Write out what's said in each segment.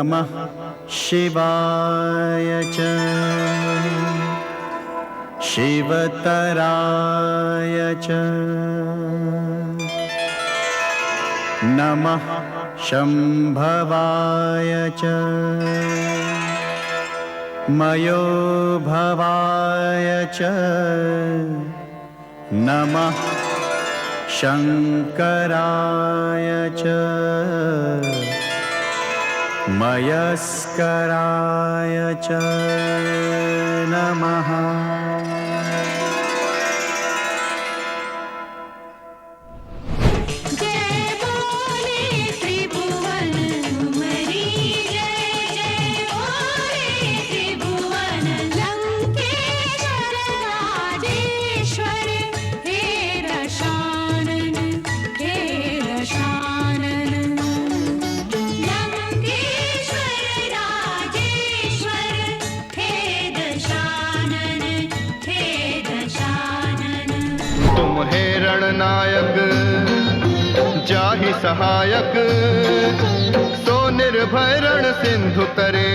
नमः शिवाय च शिवतराय च नमः शंभवाय च मयोभवाय च नमः शंकराय च मयस्कराय च नमः। रणनायक जाहि सहायक सो निर्भय रण सिंधु करे।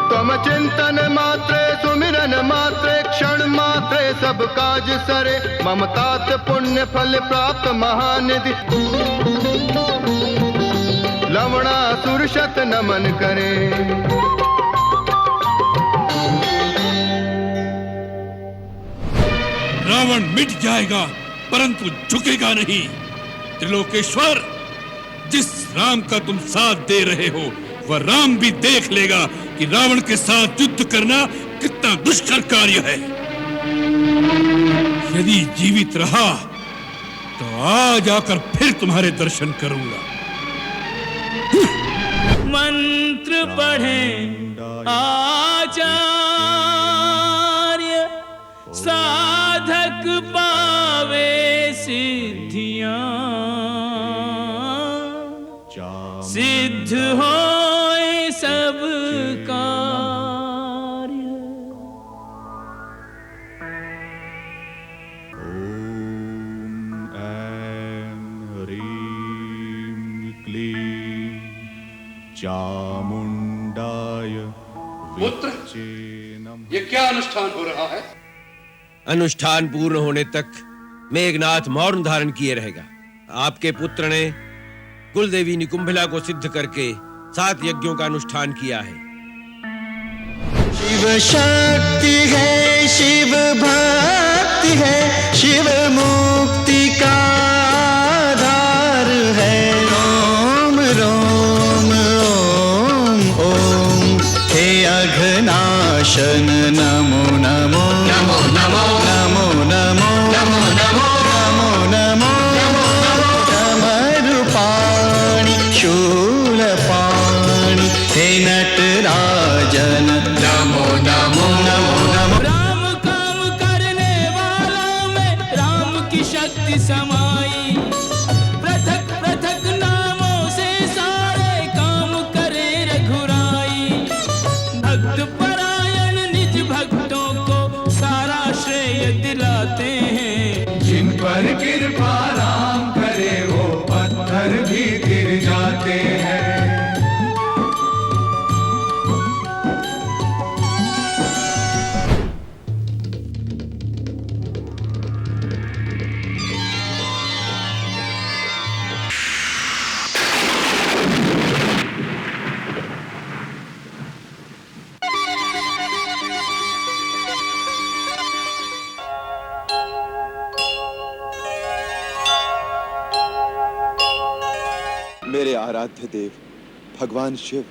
तम चिंतन मात्रे सुमिरन मात्रे क्षण मात्रे सब काज सरे। ममतात पुण्य फल प्राप्त महानिधि लवणासुर शत नमन करे। रावण मिट जाएगा परंतु झुकेगा नहीं। त्रिलोकेश्वर, जिस राम का तुम साथ दे रहे हो वह राम भी देख लेगा कि रावण के साथ युद्ध करना कितना दुष्कर कार्य है। यदि जीवित रहा तो आज आकर फिर तुम्हारे दर्शन करूंगा। मंत्र पढ़े आचार्य साधक पावे सिद्धियां। सिद्ध होए सब कार्य। ओम ऐं ह्रीं क्लीं चामुंडाय पुत्र, ये क्या अनुष्ठान हो रहा है? अनुष्ठान पूर्ण होने तक मेघनाथ मौन धारण किए रहेगा। आपके पुत्र ने कुलदेवी निकुंभिला को सिद्ध करके 7 यज्ञों का अनुष्ठान किया है। शिव शक्ति है, शिव भक्ति है, शिव मुक्ति का आधार है। रोम रोम ओम ओम हे अघनाशन नमो नमो नमो नमो नमो नमो नमो नमो नमो नमो डमरुपाणि शूलपाणि हे नटराजन नमो नमो नमो नमो। राम काम करने वाला में राम की शक्ति समाई। पृथक पृथक नामों से सारे काम करे रघुराई। भक्त परायण निज भक्तों को सारा श्रेय दिलाते हैं। जिन पर कृपा राम करे वो पत्थर भी गिर जाते हैं। मेरे आराध्य देव भगवान शिव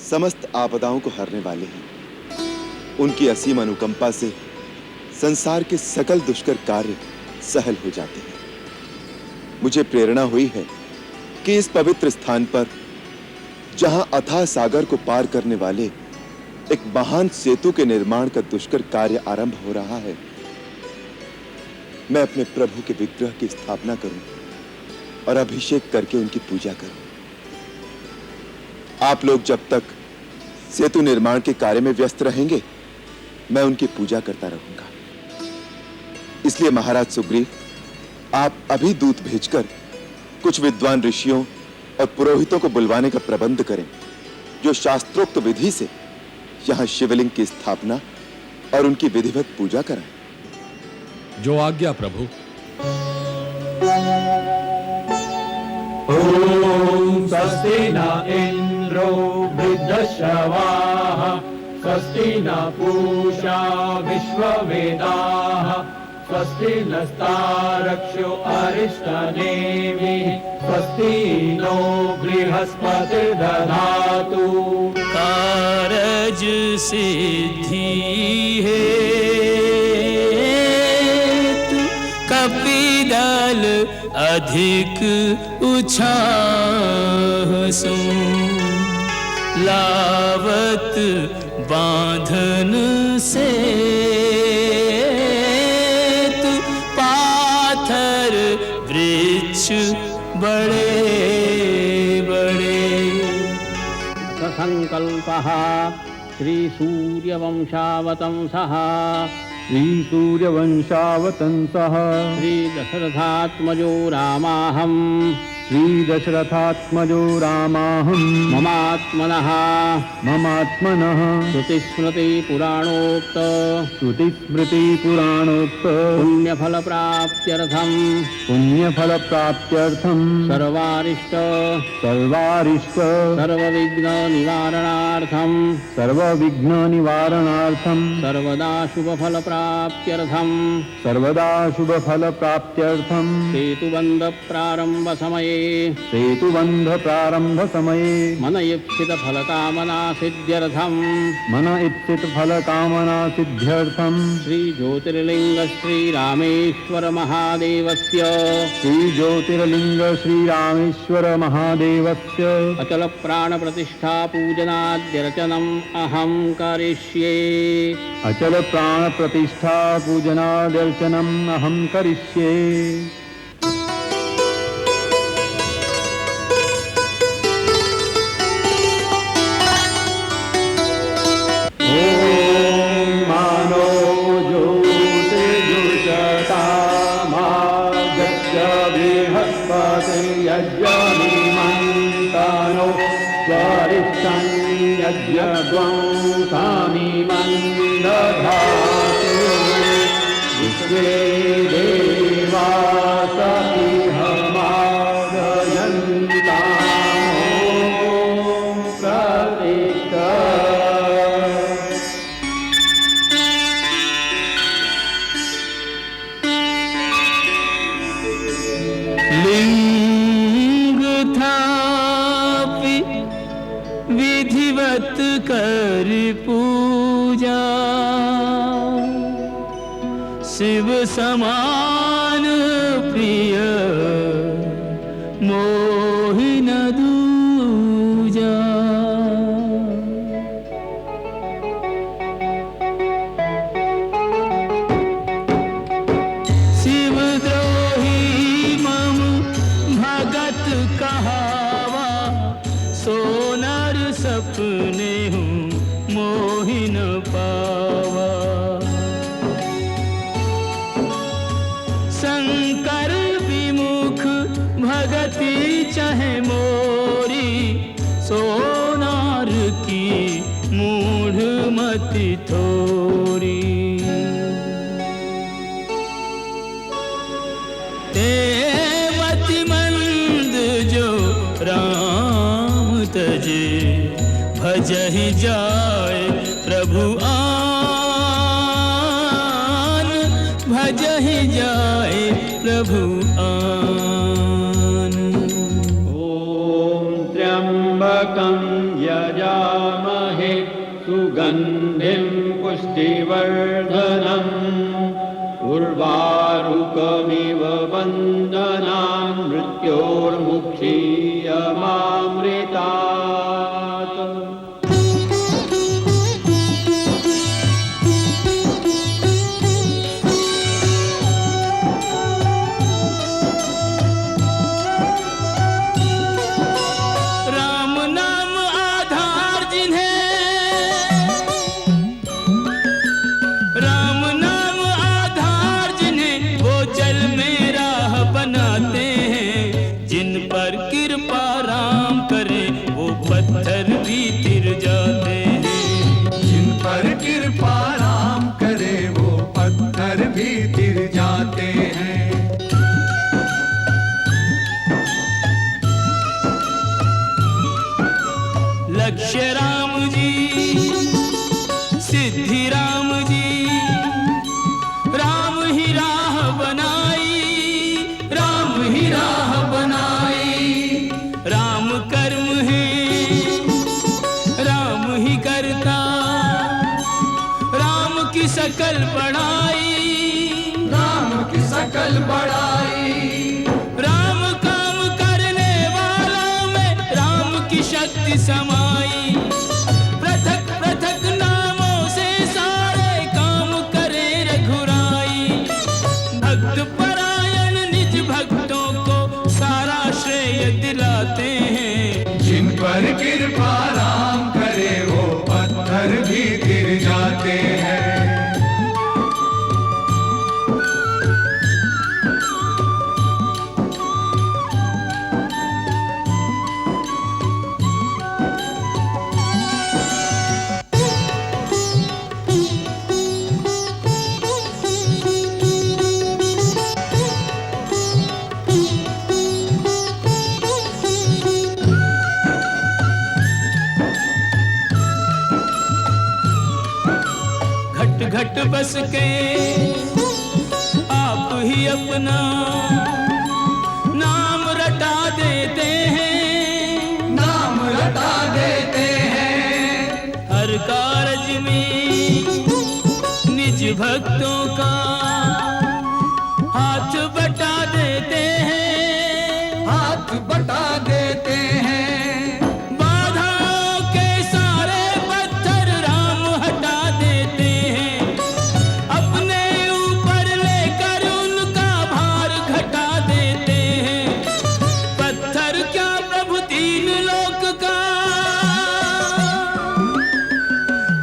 समस्त आपदाओं को हरने वाले हैं। उनकी असीम अनुकंपा से संसार के सकल दुष्कर कार्य सहल हो जाते हैं। मुझे प्रेरणा हुई है कि इस पवित्र स्थान पर जहां अथाह सागर को पार करने वाले एक महान सेतु के निर्माण का दुष्कर कार्य आरंभ हो रहा है, मैं अपने प्रभु के विग्रह की स्थापना करूं और अभिषेक करके उनकी पूजा करूं। आप लोग जब तक सेतु निर्माण के कार्य में व्यस्त रहेंगे, मैं उनकी पूजा करता रहूंगा। इसलिए महाराज सुग्रीव, आप अभी दूत भेजकर कुछ विद्वान ऋषियों और पुरोहितों को बुलवाने का प्रबंध करें, जो शास्त्रोक्त विधि से यहाँ शिवलिंग की स्थापना और उनकी विधिवत पूजा कराएं। जो आज्ञा प्रभु। ओम स्वस्ति न इंद्रो वृद्धश्रवाः स्वस्ति न पूषा विश्ववेदाः स्वस्ति नस्तारक्षो अरिष्टनेमिः स्वस्ति नो बृहस्पतिर्दधातु। कारज सिद्धि हेतु कपिदल अधिक उछाहसु लावत बांधन से तु पाथर वृक्ष बड़े बड़े। संकल्पः श्री सूर्यवंशावतंसः श्री सूर्यवंशावतंसः श्री दशरथात्मजो रामाहम् श्री दशरथात्मजो रामाहम् ममात्मनः श्रुतिस्मृति पुराणोक्त पुण्यफल प्राप्त्यर्थम् सर्वारिष्ट सर्वविघ्न निवारणार्थम् सर्वदा शुभ फल प्राप्त्यर्थम् सेतुबंध प्रारंभ समये मन इप्सित फल कामना सिद्ध्यर्थम् श्री ज्योतिर्लिंग श्री रामेश्वर महादेवस्य अचल प्राण प्रतिष्ठा पूजनाद्यर्चनम् अहं करिष्ये। यज्ञमिमन्तानो स्वरिष्ठं यज्ञद्वंसामिमन्दधातु विश्वे देवा सपिहमादयन्तामो प्रतिष्ठा। विधिवत कर पूजा शिव समान प्रिय मोहिन दूजा। शिव द्रोही मम भगत कहावा सोनर सपने हूँ मोहिन पावा। शंकर विमुख भगति चाहे मोरी सोनार की मूढ़ मति थोरी। ते मतिमंद जो राम तजे भजहि जाय प्रभु आन भजहि जाय प्रभु आन। ओम त्र्यंबकं यजामहे सुगंधिं पुष्टिवर्धनम् उर्वारुकमिव बन्धनान् मृत्योर्मुक्षीयमामृतात्। राम नाम आधार जिन्हें राम नाम आधार जिन्हें वो जल में राह बनाते हैं। जिन पर की कृपा राम करे वो पत्थर भी तिर जाते हैं। जिन पर कृपा राम करे वो पत्थर भी तिर जाते हैं। लक्ष्य राम जी, सिद्धि राम जी, राम ही राह बनाई, राम ही राह बनाई। राम कर्म है, राम ही करता, राम की सकल बड़ाई, राम की सकल बड़ाई। राम काम करने वालों में राम की शक्ति समाई। पृथक पृथक नामों से सारे काम करे रघुराई। भक्त परायण निज भक्तों को सारा श्रेय दिलाते हैं। जिन पर कृपा राम करे वो पत्थर भी तिर जाते हैं। घट बस के आप ही अपना नाम रटा देते हैं, नाम रटा देते हैं। हर कारज में निज भक्तों का हाथ बटा देते हैं, हाथ बटा देते हैं। बाधाओं के सारे पत्थर राम हटा देते हैं। अपने ऊपर लेकर उनका भार घटा देते हैं। पत्थर क्या प्रभु तीन लोक का,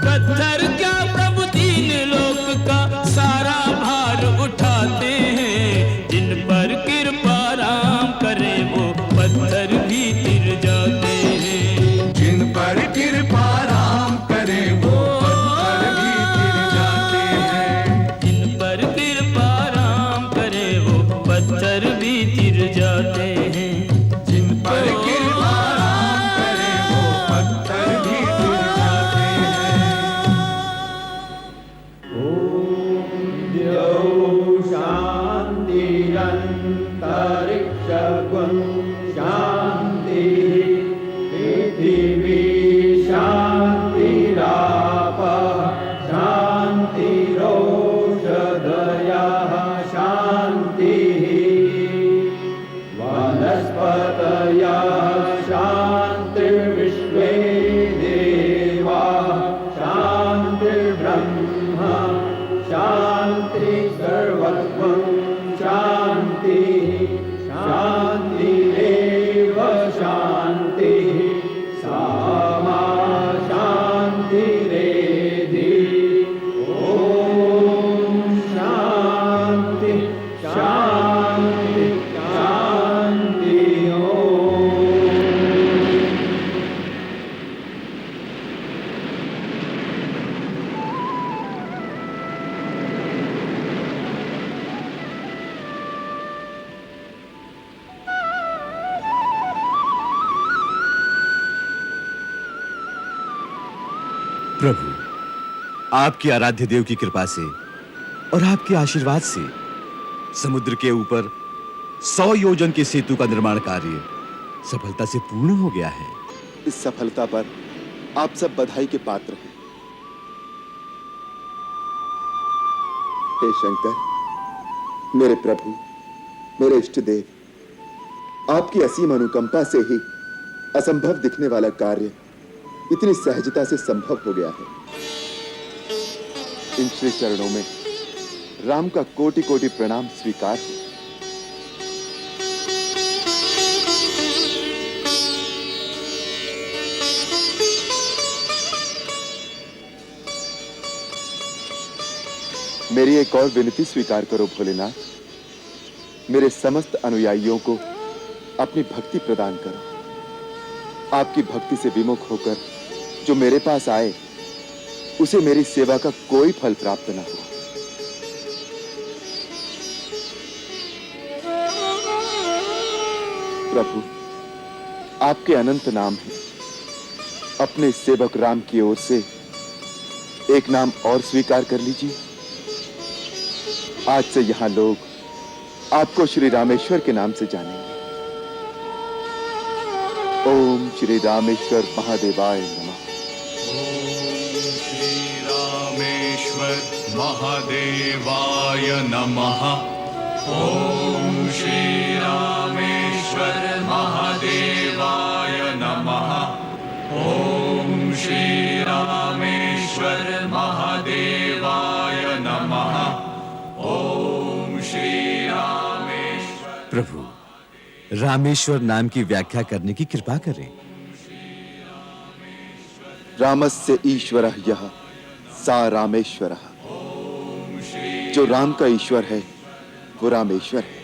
पत्थर क्या प्रभु तीन लोक का सारा भार उठाते हैं। जिन पर कृपा राम करे वो पत्थर भी तिर जाते हैं। जिन पर कृपा राम करे वो पत्थर भी तिर जाते हैं। जिन पर कृपा राम करे वो पत्थर भी तिर जाते हैं। जिन पर कृपा राम करे वो पत्थर भी तिर जाते हैं। प्रभु, आपकी आराध्य देव की कृपा से और आपके आशीर्वाद से समुद्र के ऊपर 100 योजन के सेतु का निर्माण कार्य सफलता से पूर्ण हो गया है। इस सफलता पर आप सब बधाई के पात्र हैं। हे शंकर, मेरे प्रभु, मेरे इष्ट देव, आपकी असीम अनुकंपा से ही असंभव दिखने वाला कार्य इतनी सहजता से संभव हो गया है। इन श्री चरणों में राम का कोटि कोटि प्रणाम स्वीकार हो। मेरी एक और विनती स्वीकार करो भोलेनाथ। मेरे समस्त अनुयायियों को अपनी भक्ति प्रदान करो। आपकी भक्ति से विमुख होकर जो मेरे पास आए, उसे मेरी सेवा का कोई फल प्राप्त न हो। प्रभु, आपके अनंत नाम हैं। अपने सेवक राम की ओर से एक नाम और स्वीकार कर लीजिए। आज से यहां लोग आपको श्री रामेश्वर के नाम से जानेंगे। ओम श्री रामेश्वर महादेवाय नमः। महादेवाय नमः। ओम श्री रामेश्वर महादेवाय नमः। ओम श्री रामेश्वर महादेवाय नमः। ओम श्री रामेश्वर। प्रभु, रामेश्वर नाम की व्याख्या करने की कृपा करें। रामस्य ईश्वरः यः सा रामेश्वरः। जो राम का ईश्वर है वो रामेश्वर है।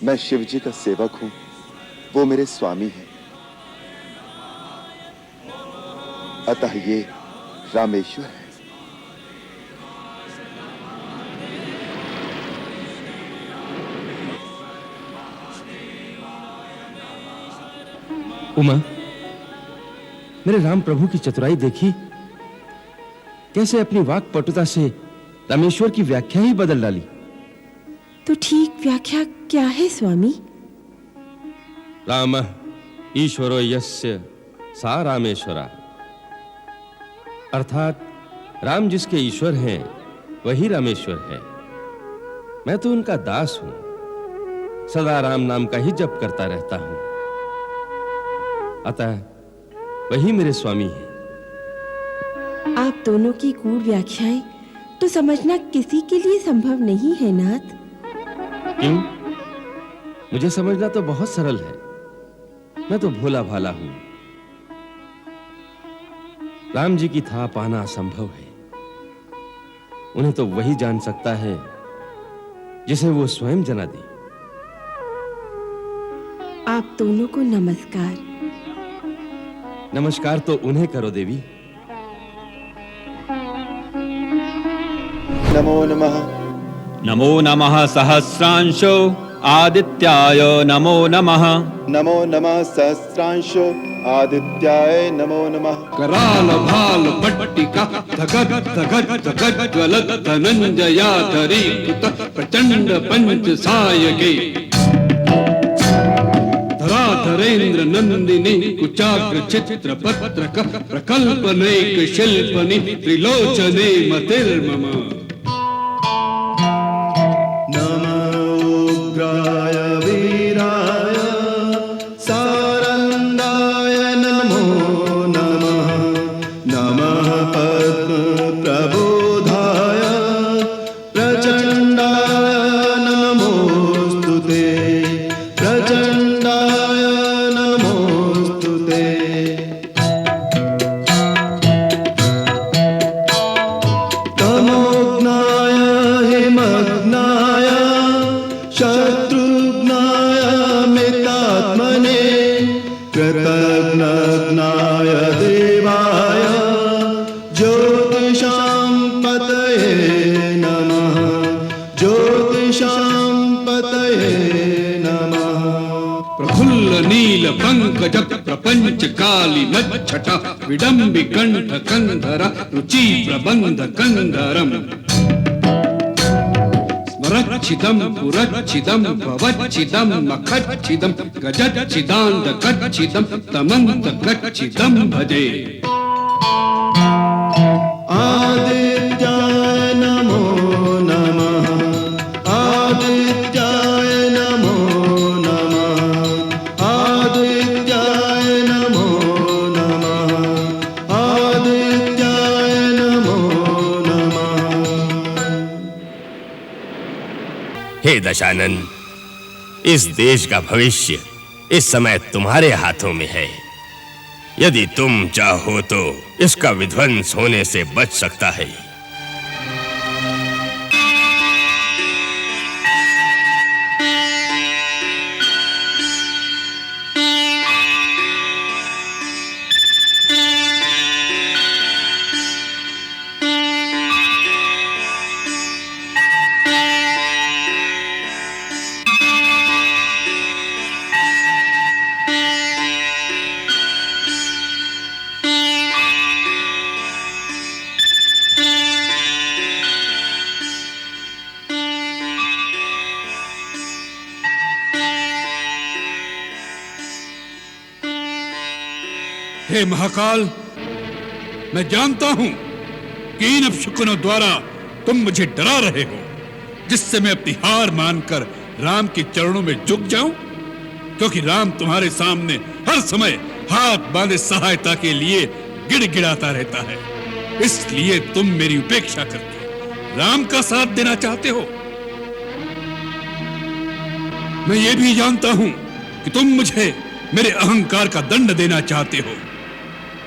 मैं शिव जी का सेवक हूं, वो मेरे स्वामी हैं। अतः ये रामेश्वर है। उमा, मेरे राम प्रभु की चतुराई देखी, कैसे अपनी वाक पटुता से रामेश्वर की व्याख्या ही बदल डाली। तो ठीक व्याख्या क्या है स्वामी? राम ईश्वरो यस्य सा रामेश्वरा। अर्थात राम जिसके ईश्वर हैं वही रामेश्वर है। मैं तो उनका दास हूं, सदा राम नाम का ही जप करता रहता हूं। अतः वही मेरे स्वामी हैं। आप दोनों की गूढ़ व्याख्याएं तो समझना किसी के लिए संभव नहीं है नाथ। क्यों? मुझे समझना तो बहुत सरल है। मैं तो भोला भाला हूं। राम जी की था पाना असंभव है। उन्हें तो वही जान सकता है जिसे वो स्वयं जना दे। आप दोनों को नमस्कार। नमस्कार तो उन्हें करो देवी। नमो नमः। नमो नमः सहस्रांशो आदित्याय नमो नमः। नमो नमः सहस्रांशो आदित्याय नमो नमः। कराल भाल पट्टिका धगत धगत धगत ज्वलत धनंजयाधरी प्रचंड पंच सायके धराधरेन्द्र नंदिनी कुचाग्र चित्र पत्रक प्रकल्पनेक शिल्पनि त्रिलोचने मतिर्मम। उग्राय वीराय सारंगाय नमो नमः। नमः पद्म प्रबोधाय प्रचंडाय नमोस्तुते। प्रचंडाय नमोस्तुते। तमोघ्नाय हिमग्नाय शत्रुघ्नाय मितात्मने कृतघ्नाय देवाय ज्योतिषां पतये नमः। ज्योतिषां पतये नमः। प्रफुल्ल नील पंकज प्रपंच काली नच्छटा विडंबि कंठ कंधर रुचि प्रबंध कंधरम। स्मरच्छिदं पुरच्छिदं भवच्छिदं मखच्छिदं गजच्छिदान्त कच्छिदं तमन्त कच्छिदं भजे। आदित्याय नमो नमः। आदित्याय नमो नमः। आदित्याय नमो नमः। आदित्याय नमो नमः। हे दशानन, इस देश का भविष्य इस समय तुम्हारे हाथों में है। यदि तुम चाहो तो इसका विध्वंस होने से बच सकता है। हे महाकाल, मैं जानता हूं कि इन अपशकुनों द्वारा तुम मुझे डरा रहे हो, जिससे मैं अपनी हार मानकर राम के चरणों में झुक जाऊं, क्योंकि राम तुम्हारे सामने हर समय हाथ बांधे सहायता के लिए गिड़गिड़ाता रहता है। इसलिए तुम मेरी उपेक्षा करके राम का साथ देना चाहते हो। मैं ये भी जानता हूं कि तुम मुझे मेरे अहंकार का दंड देना चाहते हो,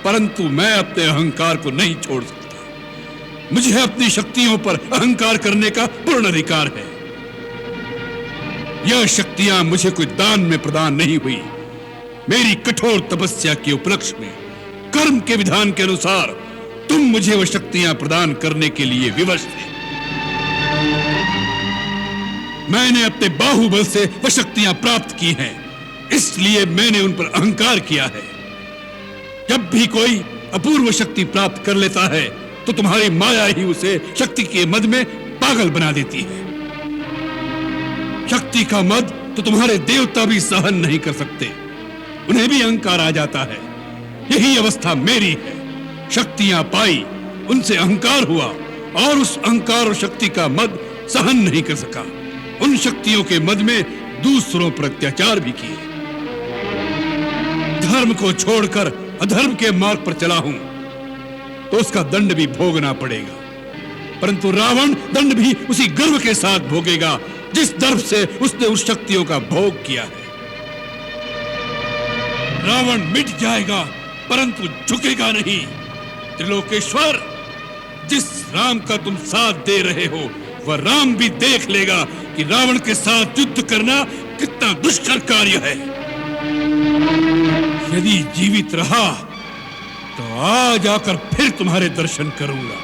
परंतु मैं अपने अहंकार को नहीं छोड़ सकता। मुझे अपनी शक्तियों पर अहंकार करने का पूर्ण अधिकार है। यह शक्तियां मुझे कोई दान में प्रदान नहीं हुई। मेरी कठोर तपस्या के उपलक्ष्य में कर्म के विधान के अनुसार तुम मुझे वह शक्तियां प्रदान करने के लिए विवश थे। मैंने अपने बाहुबल से वह शक्तियां प्राप्त की हैं, इसलिए मैंने उन पर अहंकार किया है। जब भी कोई अपूर्व शक्ति प्राप्त कर लेता है तो तुम्हारी माया ही उसे शक्ति के मद में पागल बना देती है। शक्ति का मद तो तुम्हारे देवता भी सहन नहीं कर सकते, उन्हें भी अहंकार आ जाता है। यही अवस्था मेरी है। शक्तियां पाई, उनसे अहंकार हुआ और उस अहंकार और शक्ति का मद सहन नहीं कर सका। उन शक्तियों के मद में दूसरों पर अत्याचार भी किए। धर्म को छोड़कर अधर्म के मार्ग पर चला हूं तो उसका दंड भी भोगना पड़ेगा, परंतु रावण दंड भी उसी गर्व के साथ भोगेगा जिस दर्प से उसने उस शक्तियों का भोग किया है। रावण मिट जाएगा परंतु झुकेगा नहीं। त्रिलोकेश्वर, जिस राम का तुम साथ दे रहे हो वह राम भी देख लेगा कि रावण के साथ युद्ध करना कितना दुष्कर कार्य है। यदि जीवित रहा तो आज आकर फिर तुम्हारे दर्शन करूंगा।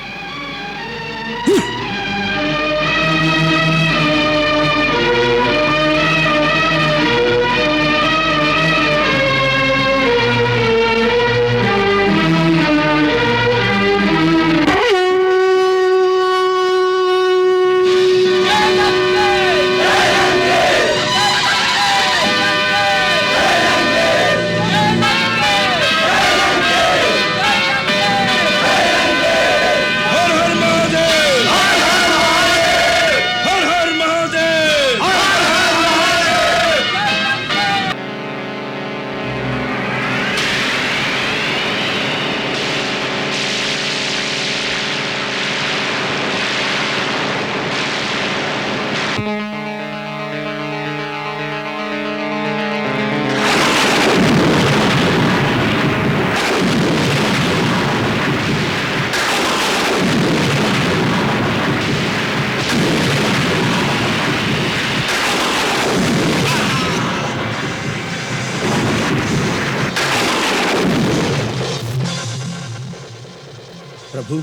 प्रभु,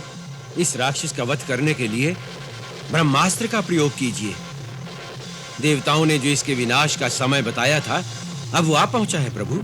इस राक्षस का वध करने के लिए ब्रह्मास्त्र का प्रयोग कीजिए। देवताओं ने जो इसके विनाश का समय बताया था, अब वो आ पहुंचा है प्रभु।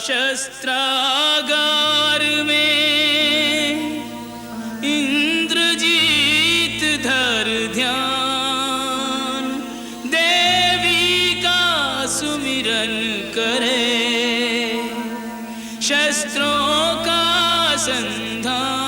शस्त्रागार में इंद्र शस्त्रों का संधान।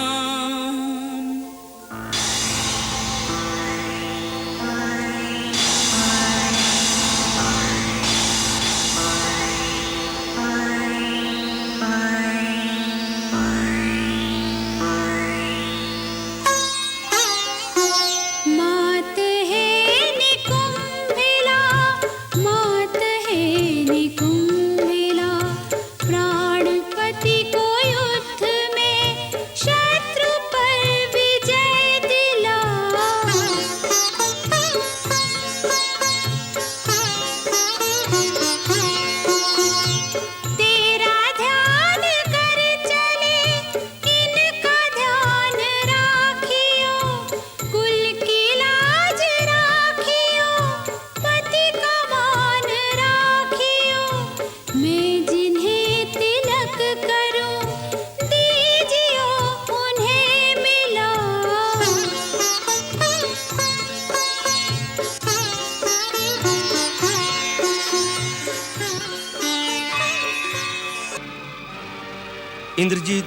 इंद्रजीत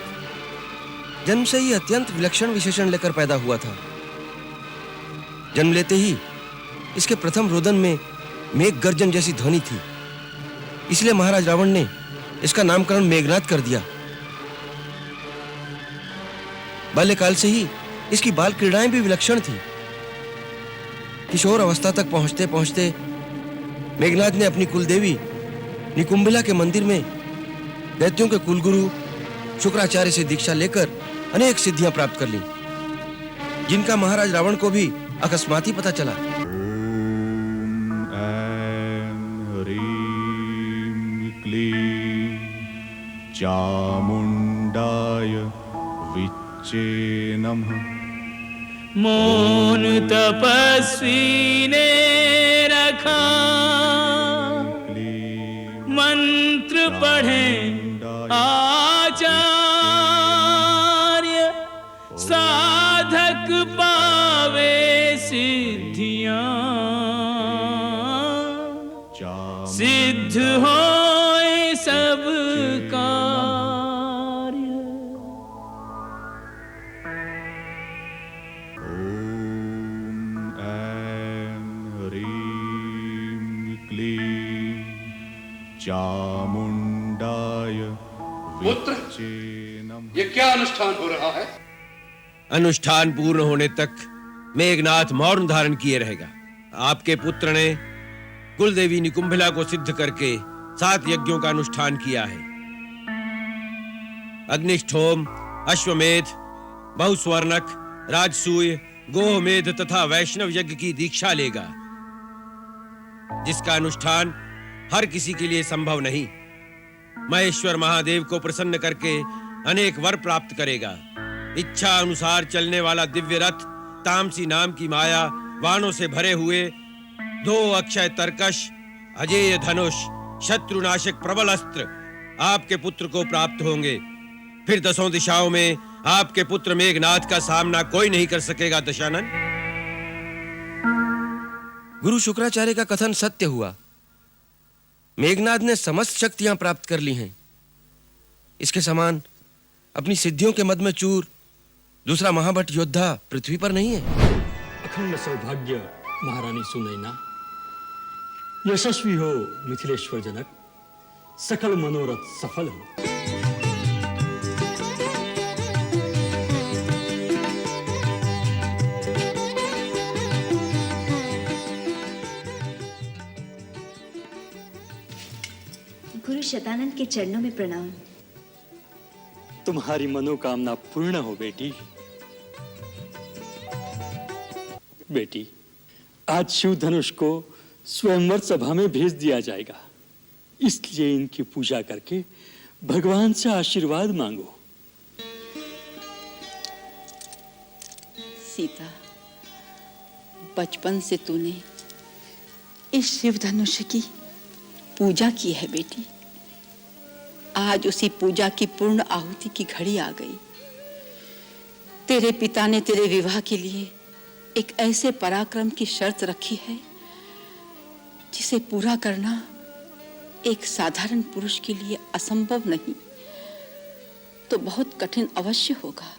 जन्म से ही अत्यंत विलक्षण विशेषण लेकर पैदा हुआ था। जन्म लेते ही इसके प्रथम रोदन में मेघ गर्जन जैसी ध्वनि थी, इसलिए महाराज रावण ने इसका नामकरण मेघनाद कर दिया। बाल्यकाल से ही इसकी बाल क्रीड़ाएं भी विलक्षण थी। किशोर अवस्था तक पहुंचते पहुंचते मेघनाद ने अपनी कुलदेवी निकुंभिला के मंदिर में दैत्यों के कुलगुरु शुक्राचार्य से दीक्षा लेकर अनेक सिद्धियां प्राप्त कर लीं, जिनका महाराज रावण को भी अकस्मात ही पता चला। चामुंडाय विच्चे नमः। मौन तपस्वी ने रखा, मंत्र पढ़े आचार्य, साधक पावे सिद्धियां, सिद्ध होए सब कार्य। ओम ऐं ह्रीं क्लीं चामुंडाय पुत्र, ये क्या अनुष्ठान हो रहा है? अनुष्ठान पूर्ण होने तक मेघनाथ मौन धारण किए रहेगा। आपके पुत्र ने कुलदेवी निकुंभिला को सिद्ध करके 7 यज्ञों का अनुष्ठान किया है। अग्निष्ठोम, अश्वमेध, बहुस्वर्णक, राजसूय, गोमेध तथा वैष्णव यज्ञ की दीक्षा लेगा, जिसका अनुष्ठान हर किसी के लिए संभव नहीं। महेश्वर महादेव को प्रसन्न करके अनेक वर प्राप्त करेगा। इच्छा अनुसार चलने वाला दिव्य रथ, तामसी नाम की माया, वाणों से भरे हुए 2 अक्षय तरकश, अजेय धनुष, शत्रुनाशक प्रबल अस्त्र आपके पुत्र को प्राप्त होंगे। फिर 10 दिशाओं में आपके पुत्र मेघनाथ का सामना कोई नहीं कर सकेगा। दशानन, गुरु शुक्राचार्य का कथन सत्य हुआ। मेघनाद ने समस्त शक्तियां प्राप्त कर ली हैं। इसके समान अपनी सिद्धियों के मद में चूर दूसरा महाभट योद्धा पृथ्वी पर नहीं है। अखंड सौभाग्य महारानी सुनैना, यशस्वी हो मिथिलेश्वर जनक, सकल मनोरथ सफल हो। गुरु शतानंद के चरणों में प्रणाम। तुम्हारी मनोकामना पूर्ण हो बेटी। बेटी, आज शिव धनुष को स्वयंवर सभा में भेज दिया जाएगा, इसलिए इनकी पूजा करके भगवान से आशीर्वाद मांगो। सीता, बचपन से तूने इस शिव धनुष की पूजा की है बेटी। आज उसी पूजा की पूर्ण आहुति की घड़ी आ गई। तेरे पिता ने तेरे विवाह के लिए एक ऐसे पराक्रम की शर्त रखी है जिसे पूरा करना एक साधारण पुरुष के लिए असंभव नहीं। तो बहुत कठिन अवश्य होगा।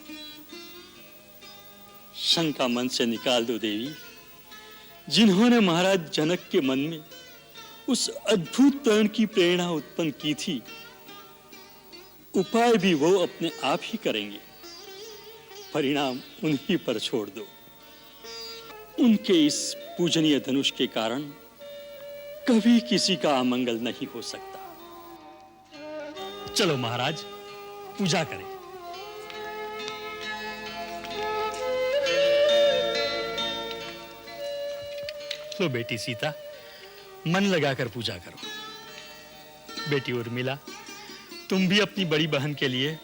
शंका मन से निकाल दो देवी। जिन्होंने महाराज जनक के मन में उस अद्भुत तरण की प्रेरणा उत्पन्न की थी, उपाय भी वो अपने आप ही करेंगे। परिणाम उन्हीं पर छोड़ दो। उनके इस पूजनीय धनुष के कारण कभी किसी का अमंगल नहीं हो सकता। चलो महाराज, पूजा करें। लो बेटी सीता, मन लगाकर पूजा करो। बेटी उर्मिला, तुम भी अपनी बड़ी बहन के लिए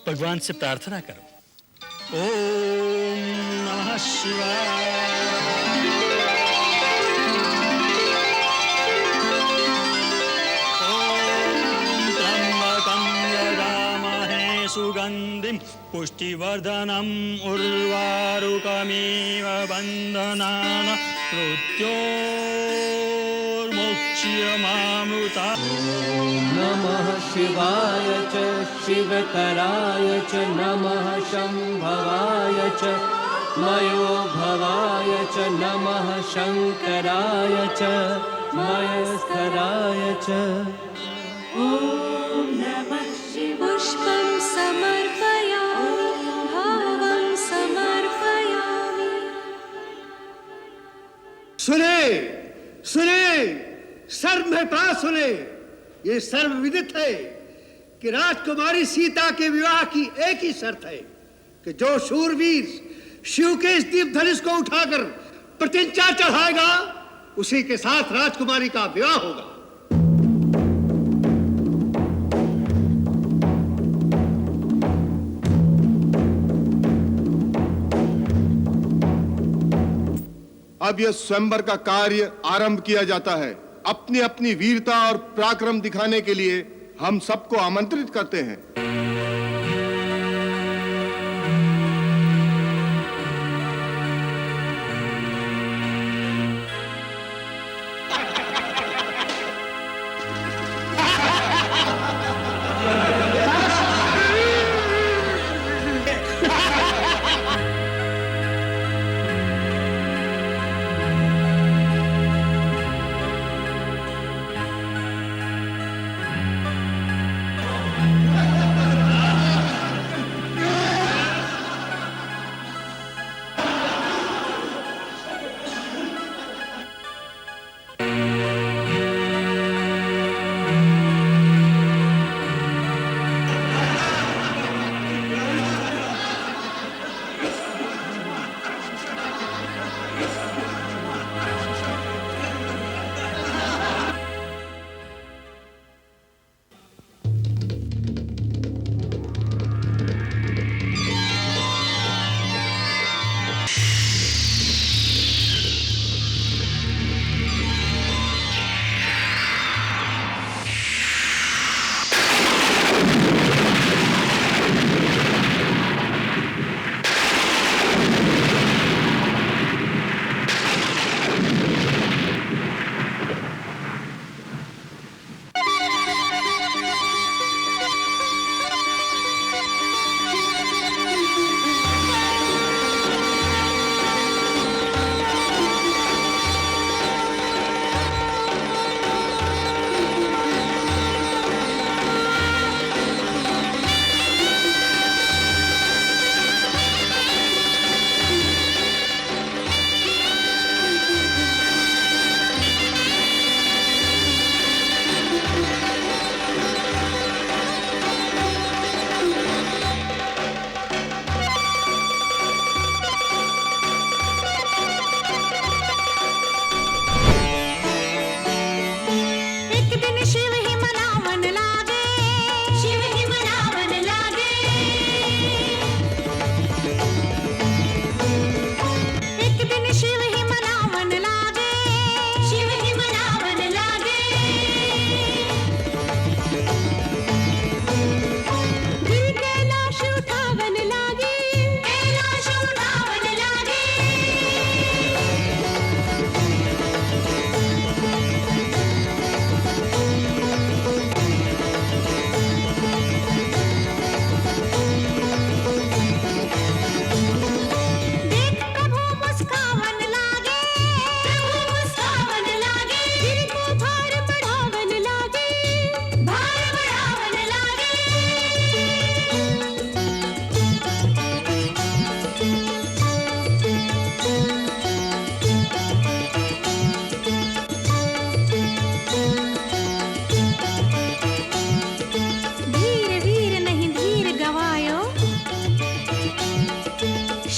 भगवान से प्रार्थना करो। ओम नमः शिवाय। सुगंधिं पुष्टिवर्धनम् उर्वारुकमिव बन्धनान् मृत्योर्मुक्ष्यमामृता। नमः शिवाय च शिवतराय च नमः शंभवाय च मयो भवाय च नमः शंकराय च मयस्कराय च। ओम नमः पुष्पं समर्पयामि भावं समर्पयामि। सुने सुने, सर्व में पास सुने। ये सर्व विदित है कि राजकुमारी सीता के विवाह की एक ही शर्त है कि जो शूरवीर शिव के इस दीप धनुष को उठाकर प्रतिज्ञा चढ़ाएगा, उसी के साथ राजकुमारी का विवाह होगा। अब यह स्वयंवर का कार्य आरंभ किया जाता है। अपनी अपनी वीरता और पराक्रम दिखाने के लिए हम सबको आमंत्रित करते हैं।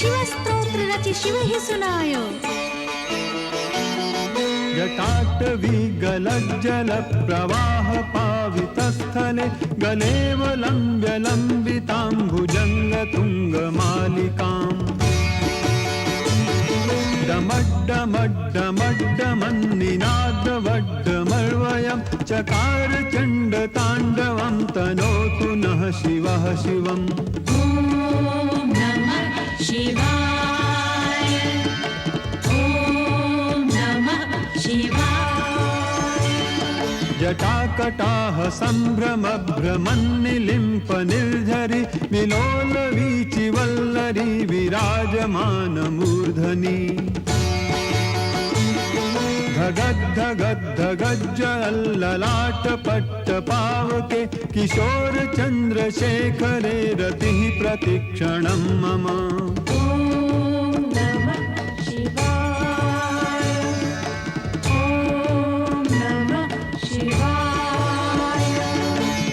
शिव स्तोत्र रचि शिव ही सुनायो। जटाटवी गलज्जल प्रवाह पावितस्थले गलेवलम्ब्य लम्बिताम्बुजङ्ग तुङ्गमालिकाम् डमड्डमड्डमड्डमन्निनादवड्डमर्वयं चकार चण्डताण्डवं तनोतु नः शिवः शिवम्। ॐ नमः शिवाय, ॐ नमः शिवाय। जटाकटाह सम्भ्रम भ्रमन्निलिम्प निर्झरि विलोलवीचि वल्लरी विराजमान मूर्धनि धगद्धगद्धगज्जललाट पट्ट पावके किशोर चन्द्रशेखरे रतिः प्रतिक्षणं मम। ॐ नमः शिवाय, ॐ नमः शिवाय।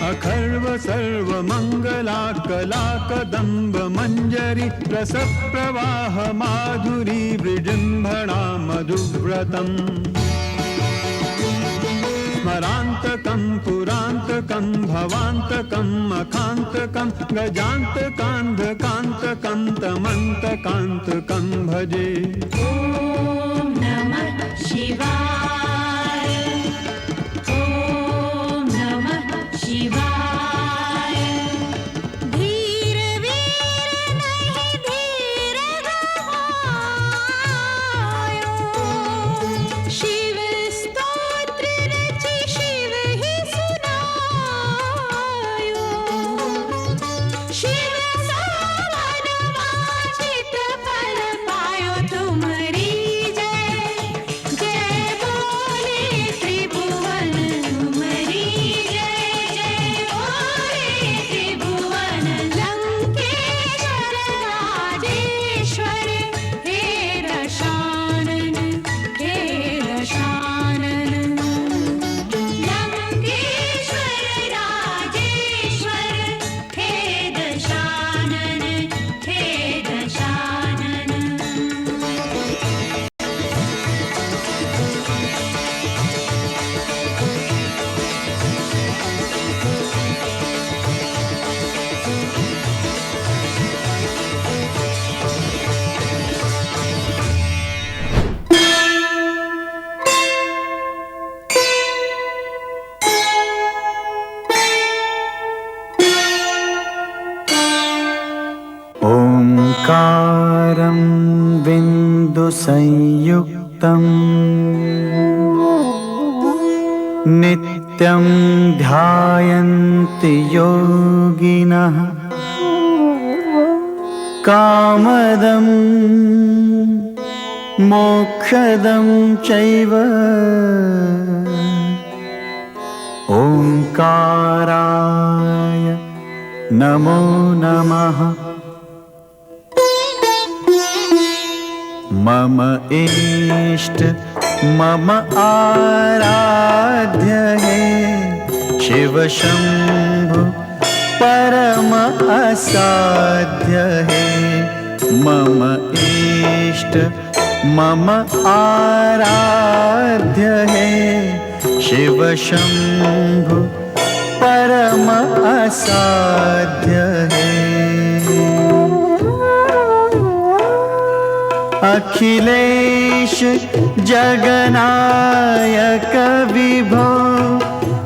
अखर्व सर्वमङ्गला कलाकदम्ब मञ्जरी रसप्रवाह माधुरी विजृम्भणा मधुव्रतम् स्मरान्तकं पुरान्तकं भवान्तकं मखान्तकं गजान्तकान्धकान्तकं तमन्तकान्तकं भजे। ॐ नमः शिवाय, ॐ नमः शिवाय। धीर वीर नहीं धीर गवायो, शिव स्तोत्र रचि शिव ही सुनायो। शिव सावन वांछित फल पायो तुम्हारी जय। जय बोले त्रिभुवन तुम्हारी जय। जय बोले त्रिभुवन लंकेश्वर राजेश्वर हे दशानन हे दशानन। लंकेश्वर राजेश्वर हे दशानन हे दशानन। ओंकारं बिन्दुसंयुक्तं नित्यं ध्यायन्ति योगिनः कामदं मोक्षदं चैव ओंकाराय नमो नमः। मम इष्ट मम आराध्य है शिव शंभु परम असाध्य है। मम इष्ट मम आराध्य है शिव शंभु परम असाध्य है। अखिलेश जगनायक विभो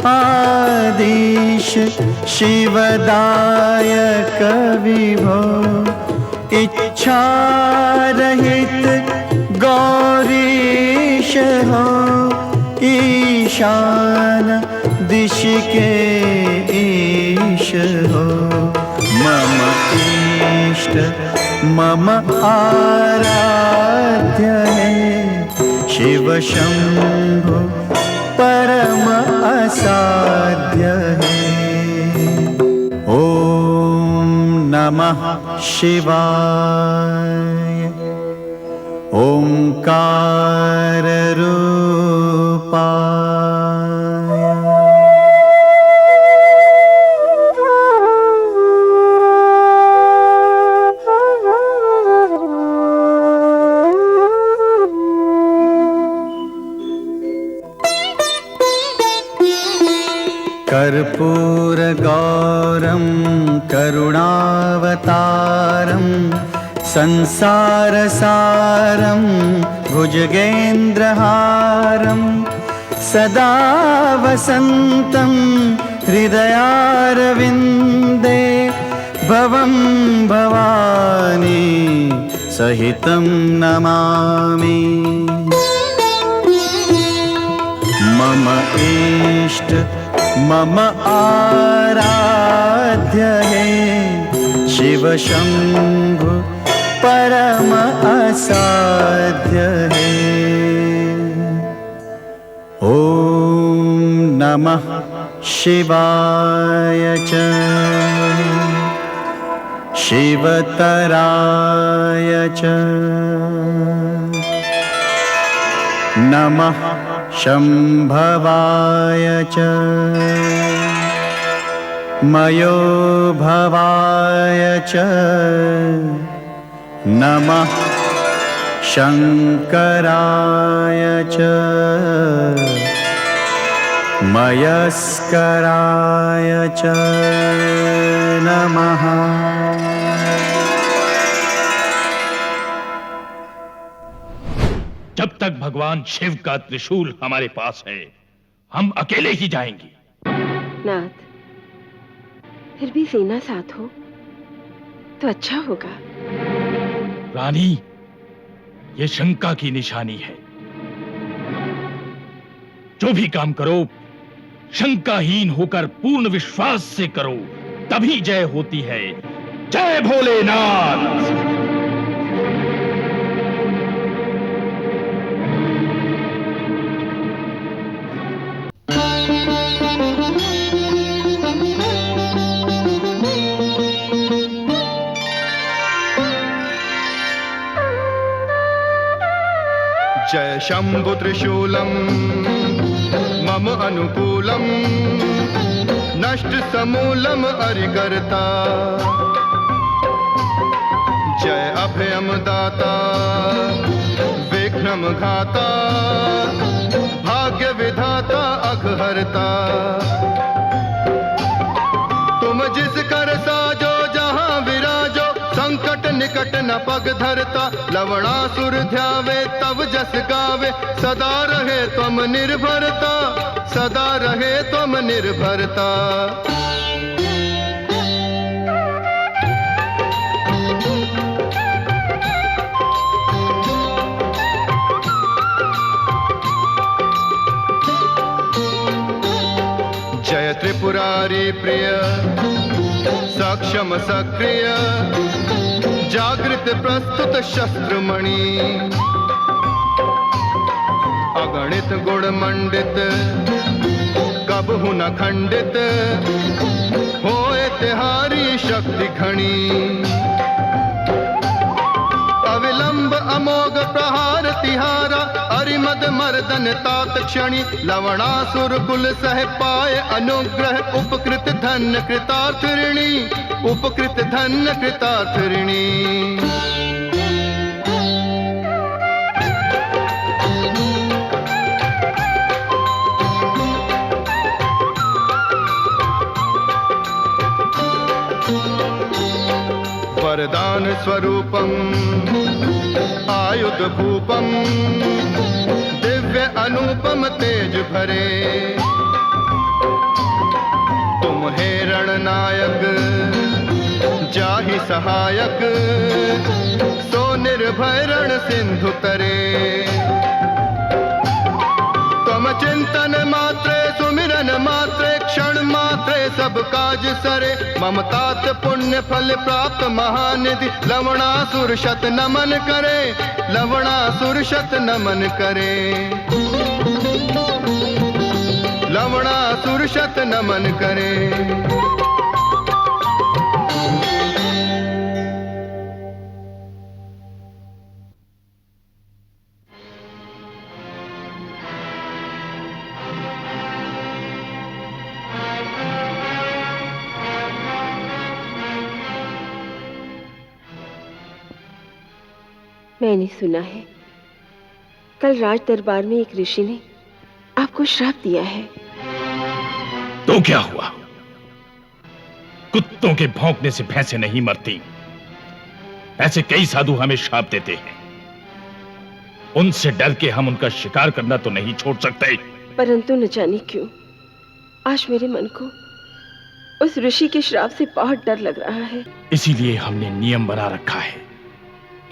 आदिश शिवदायक विभो इच्छा रहित गौरीश हो ईशान दिश के ईश हो। मम इष्ट मम आराध्य है शिव शंभु परम असाध्य है। ओम नमः शिवाय। ओंकार रूपाय। करुणावतारं संसारसारं भुजगेन्द्रहारं सदा वसन्तं हृदयारविन्दे भवं भवानी सहितं नमामि। मम इष्ट मम आराध्य है शिव शंभु परम असाध्य है। ओम नमः शिवाय च शिवतराय च नमः शंभवाय च मयो भवाय च नमः शंकराय च मयस्कराय च नमः। जब तक भगवान शिव का त्रिशूल हमारे पास है, हम अकेले ही जाएंगे। नाथ, फिर भी सेना साथ हो तो अच्छा होगा। रानी, ये शंका की निशानी है। जो भी काम करो, शंकाहीन होकर पूर्ण विश्वास से करो, तभी जय होती है। जय भोलेनाथ। जय शंभु त्रिशूलम मम अनुकूलम नष्ट समूलम अरिकर्ता। जय अभयम दाता विघ्नम घाता भाग्य विधाता अघहर्ता। तुम जिस कर साजो जहां विराजो संकट निकट न पग धरता। लवणासुर ध्यावे तब जस गावे सदा रहे तुम निर्भरता। सदा रहे तुम निर्भरता। जय त्रिपुरारी प्रिय सक्षम सक्रिय जागृत प्रस्तुत शस्त्रमणि। अगणित गुण मंडित कबहु न खंडित होए तिहारी शक्ति घनी। अविलंब अमोघ प्रहार तिहारा अरिमद मर्दन तात क्षणी। लवणासुर कुल सह पाए अनुग्रह उपकृत धन्य कृतार्थऋणी। उपकृत धन्य कृतार्थऋणी। वरदान स्वरूपम आयुध भूपम दिव्य अनुपम तेज भरे। तुम हे रणनायक जाहि सहायक सो निर्भय रण सिंधु तरे। तुम चिंतन मात्रे सुमिरन मात्रे क्षण मात्रे सब काज सरे। ममतात पुण्य फल प्राप्त महानिधि लवणासुर शत नमन करे। लवणासुर शत नमन करे। लवणासुर शत नमन करे। मैंने सुना है कल राज दरबार में एक ऋषि ने आपको श्राप दिया है। तो क्या हुआ? कुत्तों के भौंकने से भैंसें नहीं मरती। ऐसे कई साधु हमें श्राप देते हैं। उनसे डर के हम उनका शिकार करना तो नहीं छोड़ सकते। परंतु न जाने क्यों आज मेरे मन को उस ऋषि के श्राप से बहुत डर लग रहा है। इसीलिए हमने नियम बना रखा है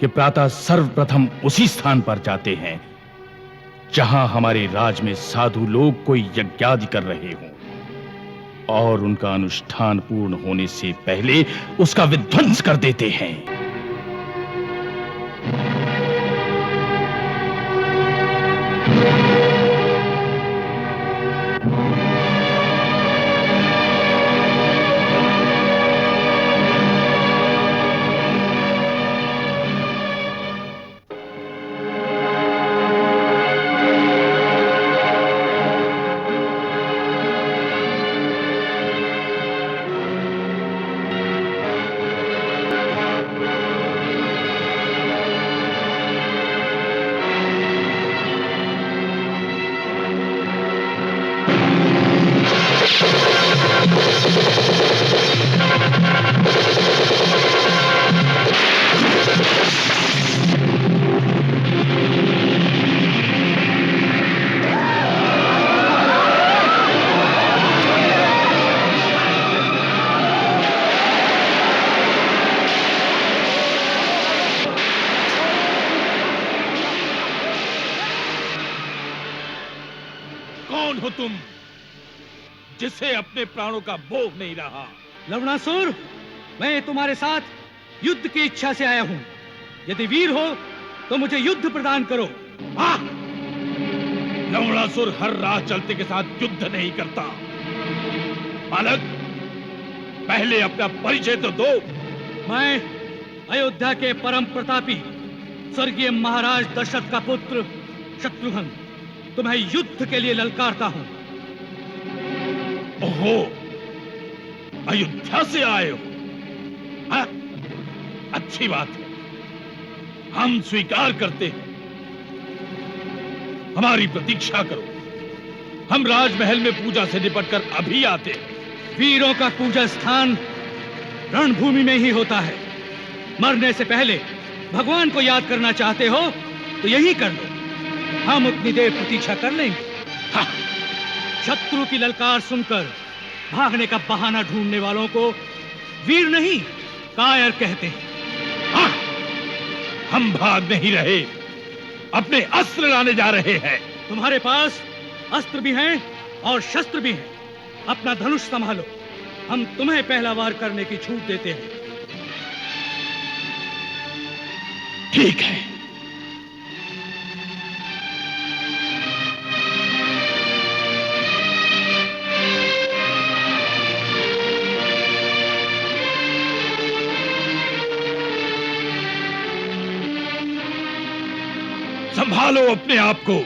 कि प्रातः सर्वप्रथम उसी स्थान पर जाते हैं जहां हमारे राज में साधु लोग कोई यज्ञादि कर रहे हों, और उनका अनुष्ठान पूर्ण होने से पहले उसका विध्वंस कर देते हैं। कौन हो तुम जिसे अपने प्राणों का भोग नहीं रहा? लवणासुर, मैं तुम्हारे साथ युद्ध की इच्छा से आया हूं। यदि वीर हो तो मुझे युद्ध प्रदान करो। लवणासुर हर राह चलते के साथ युद्ध नहीं करता। बालक, पहले अपना परिचय तो दो। मैं अयोध्या के परम प्रतापी स्वर्गीय महाराज दशरथ का पुत्र शत्रुघ्न तुम्हें युद्ध के लिए ललकारता हूं। ओहो, अयोध्या से आए हो? हाँ, अच्छी बात है, हम स्वीकार करते हैं। हमारी प्रतीक्षा करो, हम राजमहल में पूजा से निपटकर अभी आते हैं। वीरों का पूजा स्थान रणभूमि में ही होता है। मरने से पहले भगवान को याद करना चाहते हो तो यही कर लो, हम उतनी देर प्रतीक्षा कर लेंगे। हाँ। शत्रु की ललकार सुनकर भागने का बहाना ढूंढने वालों को वीर नहीं कायर कहते हैं। हाँ। हम भाग नहीं रहे, अपने अस्त्र लाने जा रहे हैं। तुम्हारे पास अस्त्र भी हैं और शस्त्र भी हैं। अपना धनुष संभालो, हम तुम्हें पहला वार करने की छूट देते हैं। ठीक है। संभालो अपने आप को।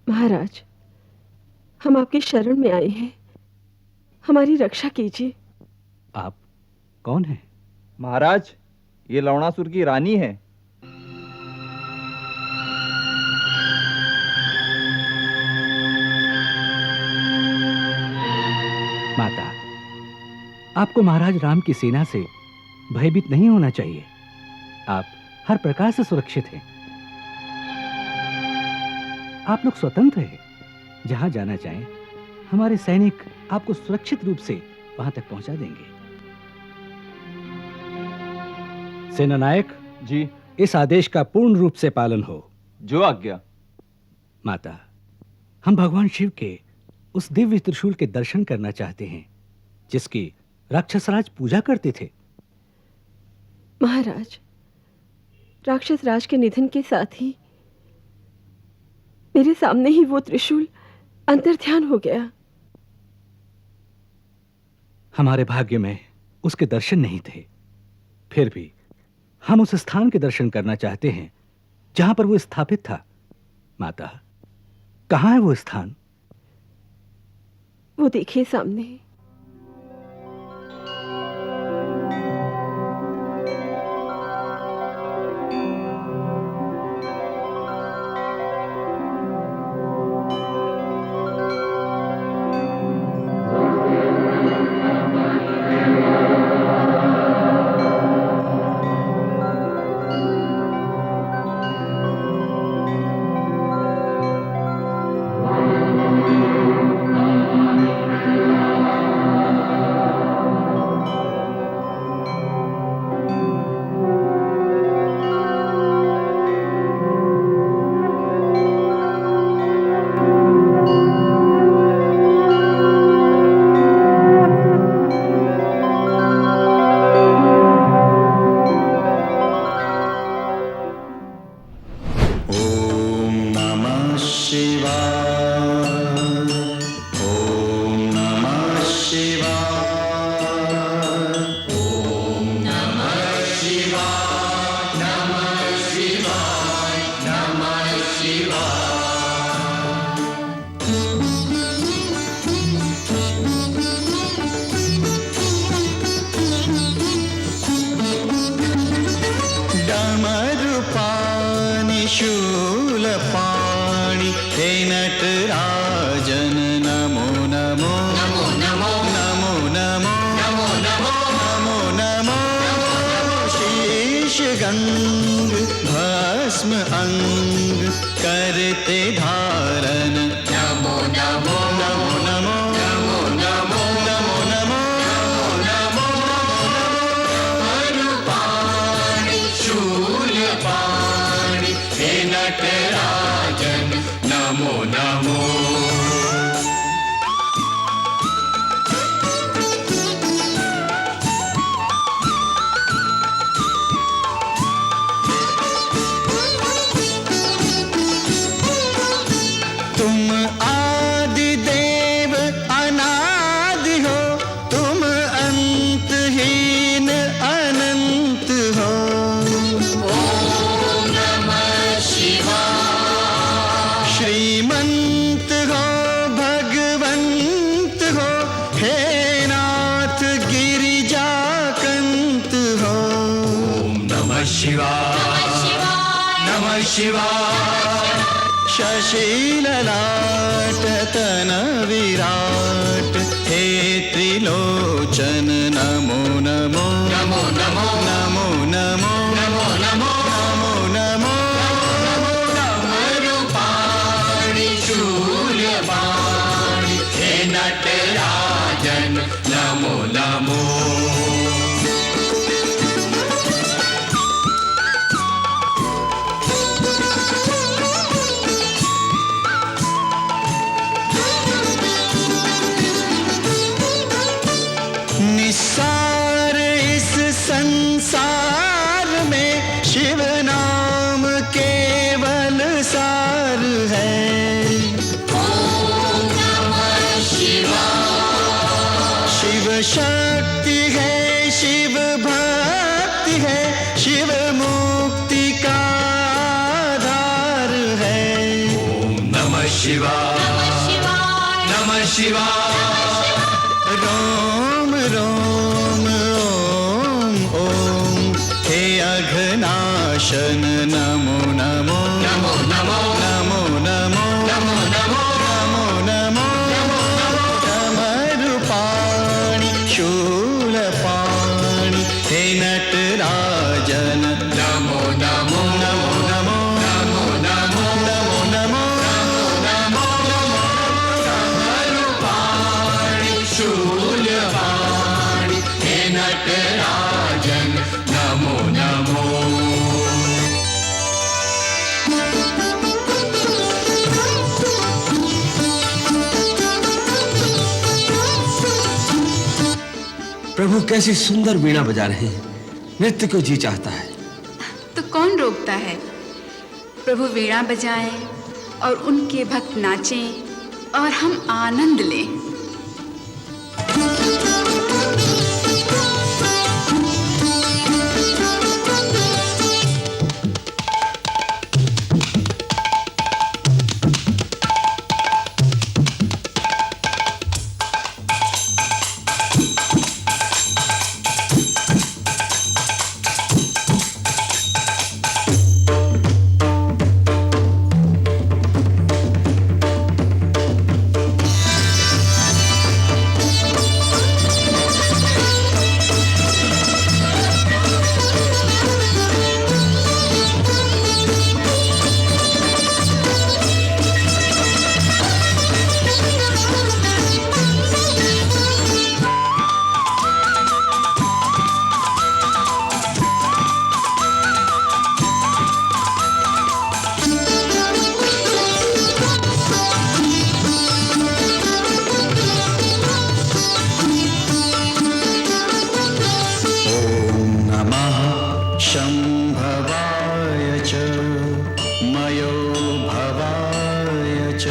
महाराज, हम आपके शरण में आए हैं, हमारी रक्षा कीजिए। आप कौन हैं? महाराज, ये लवणासुर की रानी है। माता, आपको महाराज राम की सेना से भयभीत नहीं होना चाहिए। आप हर प्रकार से सुरक्षित हैं। आप लोग स्वतंत्र हैं। जहां जाना चाहें, हमारे सैनिक आपको सुरक्षित रूप से वहां तक पहुंचा देंगे। सेनानायक जी, इस आदेश का पूर्ण रूप से पालन हो। जो आज्ञा। माता, हम भगवान शिव के उस दिव्य त्रिशूल के दर्शन करना चाहते हैं जिसकी राक्षसराज पूजा करते थे। महाराज, राक्षस राज के निधन के साथ ही मेरे सामने ही वो त्रिशूल अंतर्ध्यान हो गया। हमारे भाग्य में उसके दर्शन नहीं थे, फिर भी हम उस स्थान के दर्शन करना चाहते हैं जहां पर वो स्थापित था। माता, कहां है वो स्थान? वो देखिए सामने। शिव भक्ति है, शिव मुक्ति का आधार है। ओम नमः शिवाय, नमः शिवाय, रोम रोम ओम ओम, हे अघनाशन नमो नमो नमो नमो नमो नमो नमो नमो नमो नमो डमरुपाणि शूलपाणि, हे नटराजन नमो नमो नमो नमो नमो नमो नमो नमो डमरुपाणि शूलपाणि, हे नटराजन नमो नमो। प्रभु कैसी सुंदर वीणा बजा रहे हैं, नृत्य को जी चाहता है। तो कौन रोकता है? प्रभु वीणा बजाएं और उनके भक्त नाचें और हम आनंद लें। शंभवाय च मयो भवाय च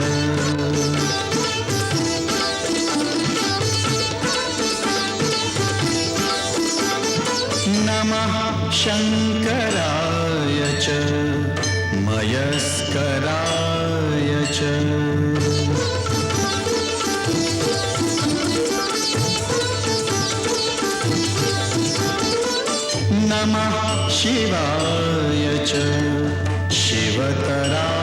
नमः शंकराय च मयस्कराय च नमः शिवाय च शिवतराय